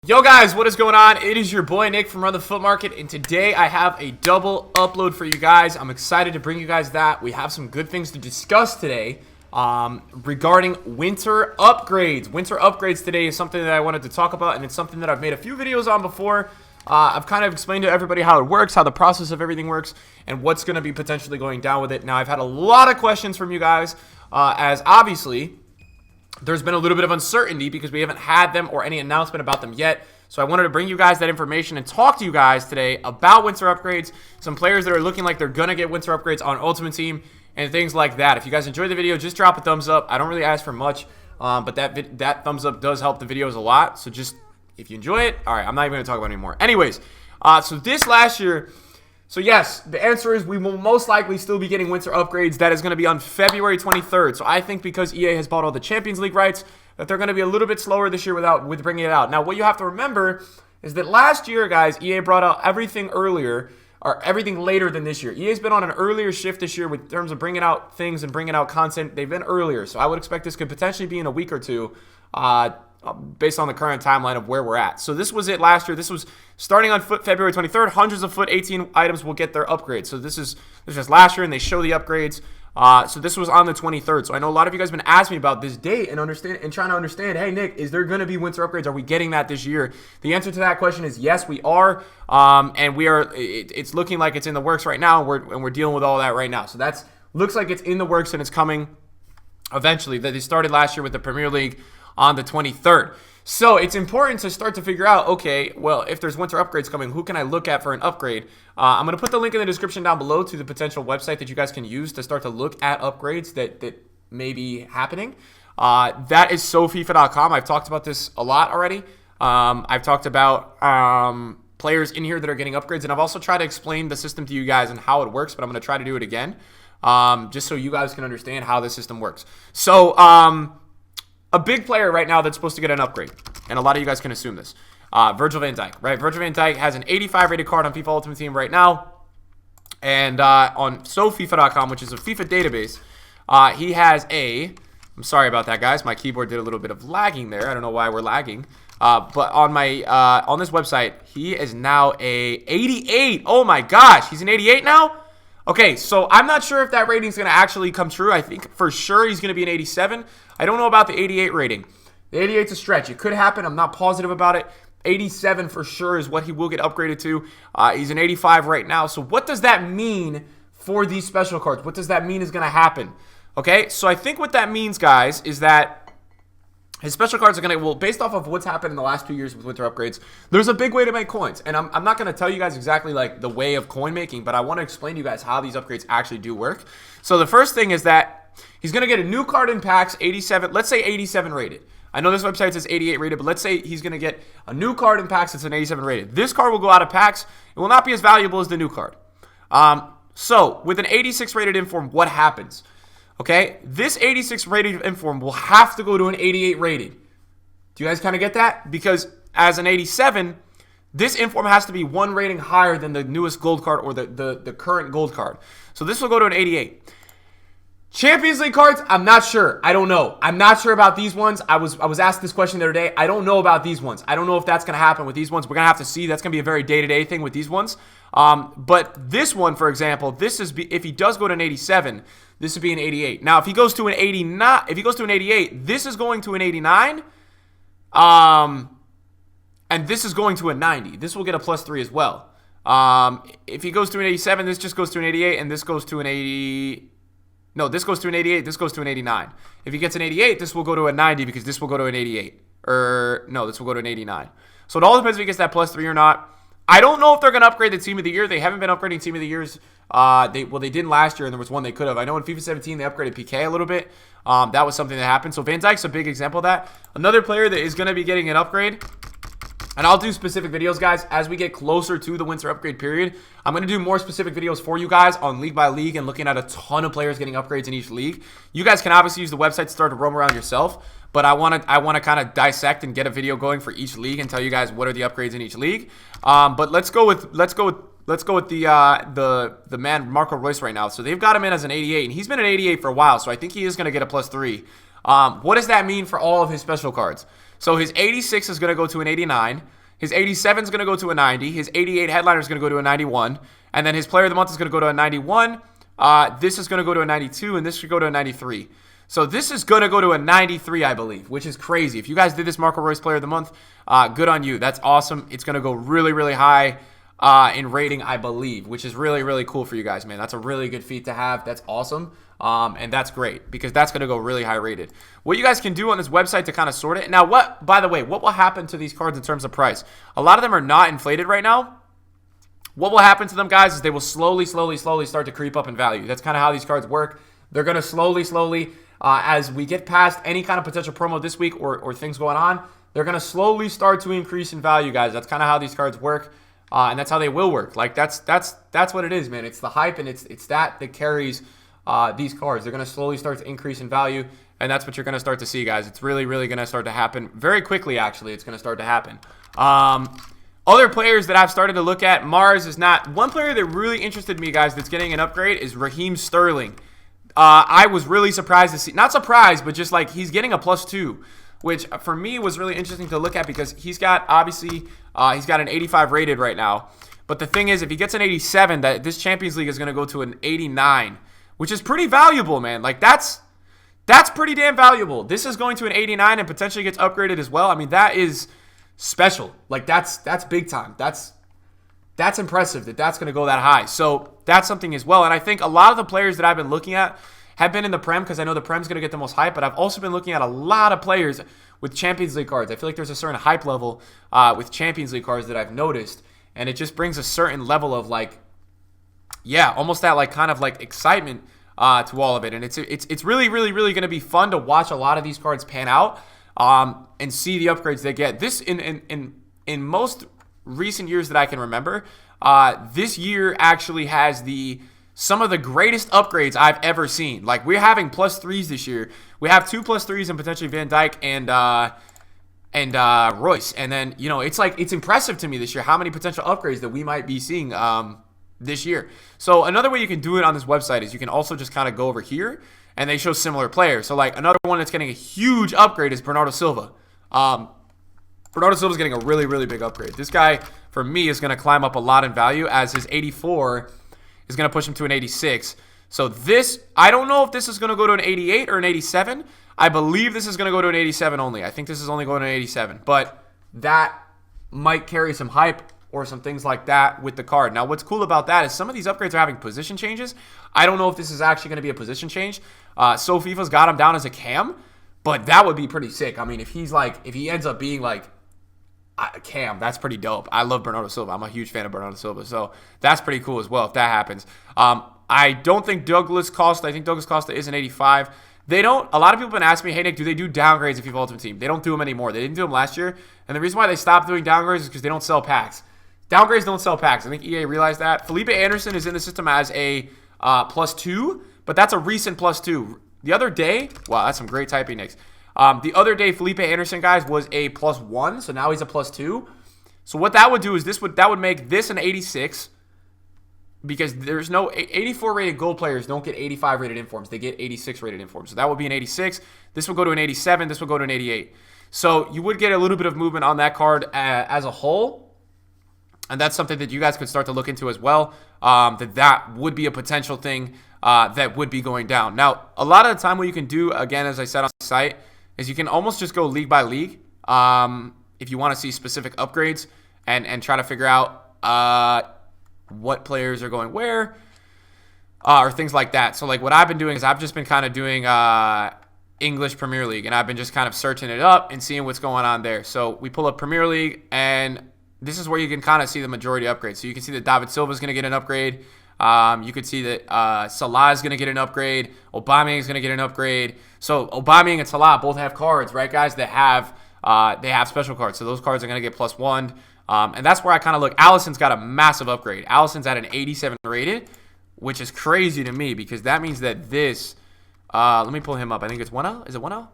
Yo guys, what is going on? It is your boy Nick from Run the Foot Market, and today I have a double upload for you guys. I'm excited to bring you guys that. We have some good things to discuss today regarding winter upgrades. Winter upgrades today is something that I wanted to talk about, and it's something that I've made a few videos on before. I've kind of explained to everybody how it works, how the process of everything works, and what's going to be potentially going down with it. Now, I've had a lot of questions from you guys, as obviously there's been a little bit of uncertainty because we haven't had them or any announcement about them yet. So I wanted to bring you guys that information and talk to you guys today about winter upgrades, some players that are looking like they're going to get winter upgrades on Ultimate Team, and things like that. If you guys enjoyed the video, just drop a thumbs up. I don't really ask for much, but that thumbs up does help the videos a lot. So just, if you enjoy it, all right, I'm not even going to talk about it anymore. Anyways, so this last year, so yes, the answer is we will most likely still be getting winter upgrades. That is going to be on February 23rd. So I think because EA has bought all the Champions League rights, that they're going to be a little bit slower this year with bringing it out. Now, what you have to remember is that last year, guys, EA brought out everything earlier, or everything later than this year. EA's been on an earlier shift this year with terms of bringing out things and bringing out content. They've been earlier. So I would expect this could potentially be in a week or two, based on the current timeline of where we're at. So this was it last year. This was starting on February 23rd. Hundreds of foot 18 items will get their upgrades. So this is just last year, and they show the upgrades. So this was on the 23rd. So I know a lot of you guys have been asking me about this date and trying to understand, hey, Nick, is there going to be winter upgrades? Are we getting that this year? The answer to that question is yes, we are. And we are. It's looking like it's in the works right now, and we're dealing with all that right now. So that's looks like it's in the works, and it's coming eventually. They started last year with the Premier League on the 23rd. So it's important to start to figure out, okay, well, if there's winter upgrades coming, who can I look at for an upgrade? I'm going to put the link in the description down below to the potential website that you guys can use to start to look at upgrades that may be happening. That is SoFIFA.com. I've talked about this a lot already. I've talked about players in here that are getting upgrades, and I've also tried to explain the system to you guys and how it works, but I'm going to try to do it again, just so you guys can understand how the system works. So, a big player right now that's supposed to get an upgrade, and a lot of you guys can assume this, Virgil van Dijk, right? Virgil van Dijk has an 85 rated card on FIFA Ultimate Team right now, and on SoFIFA.com, which is a FIFA database, he has I'm sorry about that, guys. My keyboard did a little bit of lagging there. I don't know why we're lagging, but on my on this website, he is now a 88. Oh my gosh, he's an 88 now? Okay, so I'm not sure if that rating is going to actually come true. I think for sure he's going to be an 87. I don't know about the 88 rating. The 88's a stretch. It could happen. I'm not positive about it. 87 for sure is what he will get upgraded to. He's an 85 right now. So what does that mean for these special cards? What does that mean is going to happen? Okay, so I think what that means, guys, is that his special cards are going to, well, based off of what's happened in the last 2 years with winter upgrades, there's a big way to make coins. And I'm not going to tell you guys exactly like the way of coin making, but I want to explain to you guys how these upgrades actually do work. So the first thing is that he's going to get a new card in packs, 87, let's say 87 rated. I know this website says 88 rated, but let's say he's going to get a new card in packs that's an 87 rated. This card will go out of packs. It will not be as valuable as the new card. So with an 86 rated inform, what happens? Okay, this 86 rated inform will have to go to an 88 rated. Do you guys kind of get that? Because as an 87, this inform has to be one rating higher than the newest gold card or the current gold card. So this will go to an 88. Champions League cards, I'm not sure. I don't know. I'm not sure about these ones. I was asked this question the other day. I don't know about these ones. I don't know if that's going to happen with these ones. We're going to have to see. That's going to be a very day-to-day thing with these ones. But this one, for example, if he does go to an 87, this would be an 88. Now, if he goes to an 89, if he goes to an 88, this is going to an 89. And this is going to a 90. This will get a +3 as well. If he goes to an 87, this just goes to an 88, and this goes to an 80. No, this goes to an 88, this goes to an 89. If he gets an 88, this will go to a 90 because this will go to an 88. No, this will go to an 89. So it all depends if he gets that +3 or not. I don't know if they're going to upgrade the Team of the Year. They haven't been upgrading Team of the Years. They didn't last year, and there was one they could have. I know in FIFA 17, they upgraded PK a little bit. That was something that happened. So Van Dijk's a big example of that. Another player that is going to be getting an upgrade, and I'll do specific videos, guys, as we get closer to the winter upgrade period. I'm going to do more specific videos for you guys on league by league and looking at a ton of players getting upgrades in each league. You guys can obviously use the website to start to roam around yourself, but I want to kind of dissect and get a video going for each league and tell you guys what are the upgrades in each league. But let's go with the man Marco Reus right now. So they've got him in as an 88, and he's been an 88 for a while, so I think he is going to get a +3. What does that mean for all of his special cards? So his 86 is going to go to an 89. His 87 is going to go to a 90. His 88 headliner is going to go to a 91. And then his player of the month is going to go to a 91. This is going to go to a 92, and this should go to a 93. So this is going to go to a 93, I believe, which is crazy. If you guys did this Marco Reus player of the month, good on you. That's awesome. It's going to go really, really high in rating, I believe, which is really, really cool for you guys, man. That's a really good feat to have. That's awesome. And that's great because that's going to go really high rated. What you guys can do on this website to kind of sort it. Now, by the way, what will happen to these cards in terms of price? A lot of them are not inflated right now. What will happen to them, guys, is they will slowly start to creep up in value. That's kind of how these cards work. They're going to slowly, as we get past any kind of potential promo this week or things going on, they're going to slowly start to increase in value, guys. That's kind of how these cards work, and that's how they will work. Like, that's what it is, man. It's the hype, and it's that carries these cards. They're going to slowly start to increase in value, and that's what you're going to start to see, guys. It's really going to start to happen very quickly, actually. It's going to start to happen. Other players that I've started to look at, Mars is not. One player that really interested me, guys, that's getting an upgrade is Raheem Sterling. I was really surprised to see, not surprised, but just like he's getting a +2, which for me was really interesting to look at because he's got, obviously, he's got an 85 rated right now. But the thing is, if he gets an 87, that this Champions League is going to go to an 89, which is pretty valuable, man. Like, that's pretty damn valuable. This is going to an 89 and potentially gets upgraded as well. I mean, that is special. Like, that's big time. That's impressive that's going to go that high. So that's something as well. And I think a lot of the players that I've been looking at have been in the Prem because I know the Prem's going to get the most hype, but I've also been looking at a lot of players with Champions League cards. I feel like there's a certain hype level with Champions League cards that I've noticed, and it just brings a certain level of, like, yeah, almost that, like, kind of like excitement to all of it. And it's really going to be fun to watch a lot of these cards pan out and see the upgrades they get. This in most recent years that I can remember, this year actually has some of the greatest upgrades I've ever seen. Like, we're having +3s this year. We have 2 +3s and potentially Van Dijk and Royce. And then, you know, it's impressive to me this year how many potential upgrades that we might be seeing this year. So another way you can do it on this website is you can also just kind of go over here and they show similar players. So, like, another one that's getting a huge upgrade is Bernardo Silva. Bernardo Silva is getting a really big upgrade. This guy, for me, is going to climb up a lot in value as his 84 is going to push him to an 86. So this, I don't know if this is going to go to an 88 or an 87. I believe this is going to go to an 87 only. I think this is only going to an 87. But that might carry some hype or some things like that with the card. Now, what's cool about that is some of these upgrades are having position changes. I don't know if this is actually going to be a position change. So FIFA's got him down as a cam, but that would be pretty sick. I mean, if he ends up being like Cam, that's pretty dope. I love Bernardo Silva. I'm a huge fan of Bernardo Silva, so that's pretty cool as well if that happens. I don't think Douglas Costa. I think Douglas Costa is an 85. They don't. A lot of people have been asking me, hey Nick, do they do downgrades in FIFA Ultimate Team? They don't do them anymore. They didn't do them last year, and the reason why they stopped doing downgrades is because they don't sell packs. Downgrades don't sell packs. I think EA realized that. Felipe Anderson is in the system as a +2, but that's a recent +2. The other day, wow, that's some great typing, Nick. The other day, Felipe Anderson, guys, was a +1, so now he's a +2. So what that would do is that would make this an 86, because there's no 84 rated gold players don't get 85 rated informs. They get 86 rated informs. So that would be an 86. This will go to an 87. This will go to an 88. So you would get a little bit of movement on that card as a whole. And that's something that you guys could start to look into as well. That would be a potential thing that would be going down. Now, a lot of the time what you can do, again, as I said on the site, is you can almost just go league by league if you want to see specific upgrades and try to figure out what players are going where or things like that. So, like, what I've been doing is I've just been kind of doing English Premier League, and I've been just kind of searching it up and seeing what's going on there. So we pull up Premier League, and this is where you can kind of see the majority upgrades. So you can see that David Silva is going to get an upgrade. You could see that Salah is going to get an upgrade. Aubameyang is going to get an upgrade. So Aubameyang and Salah both have cards, right, guys, that have special cards. So those cards are going to get +1. And that's where I kind of look. Alisson's got a massive upgrade. Alisson's at an 87 rated, which is crazy to me because that means that this, let me pull him up. I think it's 1L. Is it 1L?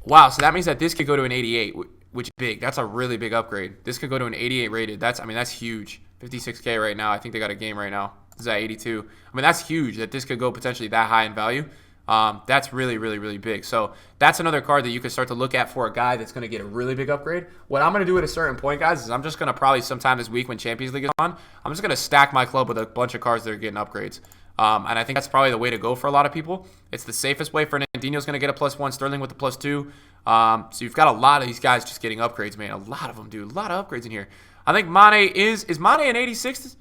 Wow, so that means that this could go to an 88, which is big. That's a really big upgrade. This could go to an 88 rated. That's huge. 56K right now. I think they got a game right now. This is at 82. I mean, that's huge that this could go potentially that high in value. That's really, really, really big. So that's another card that you can start to look at for a guy that's going to get a really big upgrade. What I'm going to do at a certain point, guys, is I'm just going to probably sometime this week when Champions League is on, I'm just going to stack my club with a bunch of cards that are getting upgrades. And I think that's probably the way to go for a lot of people. It's the safest way. Fernandinho's going to get a +1, Sterling with the +2. So you've got a lot of these guys just getting upgrades, man. A lot of them, dude. A lot of upgrades in here. I think Mane is Mane an 86?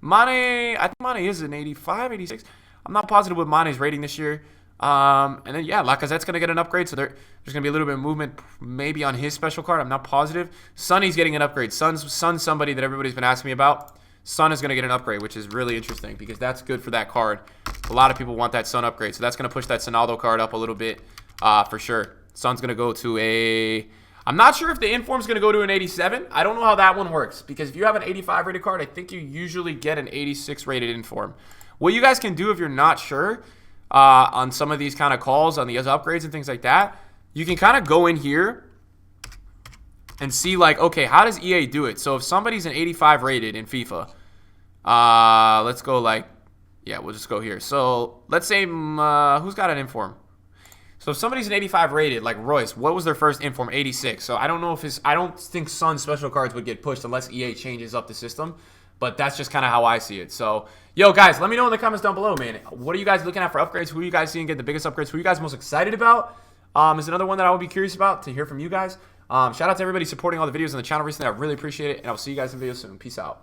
I think Mane is an 85, 86. I'm not positive what Mane's rating this year. And then, yeah, Lacazette's going to get an upgrade, so there's going to be a little bit of movement maybe on his special card. I'm not positive. Sonny's getting an upgrade. Son's somebody that everybody's been asking me about. Son is going to get an upgrade, which is really interesting because that's good for that card. A lot of people want that Son upgrade, so that's going to push that Sonaldo card up a little bit for sure. Son's going to go to a... I'm not sure if the inform's going to go to an 87. I don't know how that one works because if you have an 85 rated card, I think you usually get an 86 rated inform. What you guys can do if you're not sure on some of these kind of calls, on the upgrades and things like that, you can kind of go in here and see like, okay, how does EA do it? So if somebody's an 85 rated in FIFA, let's go like, yeah, we'll just go here. So let's say, who's got an inform? So if somebody's an 85 rated, like Royce, what was their first inform? 86. So I don't know if I don't think Sun special cards would get pushed unless EA changes up the system. But that's just kind of how I see it. So, yo, guys, let me know in the comments down below, man. What are you guys looking at for upgrades? Who are you guys seeing get the biggest upgrades? Who are you guys most excited about? Is another one that I would be curious about to hear from you guys. Shout out to everybody supporting all the videos on the channel recently. I really appreciate it. And I'll see you guys in videos soon. Peace out.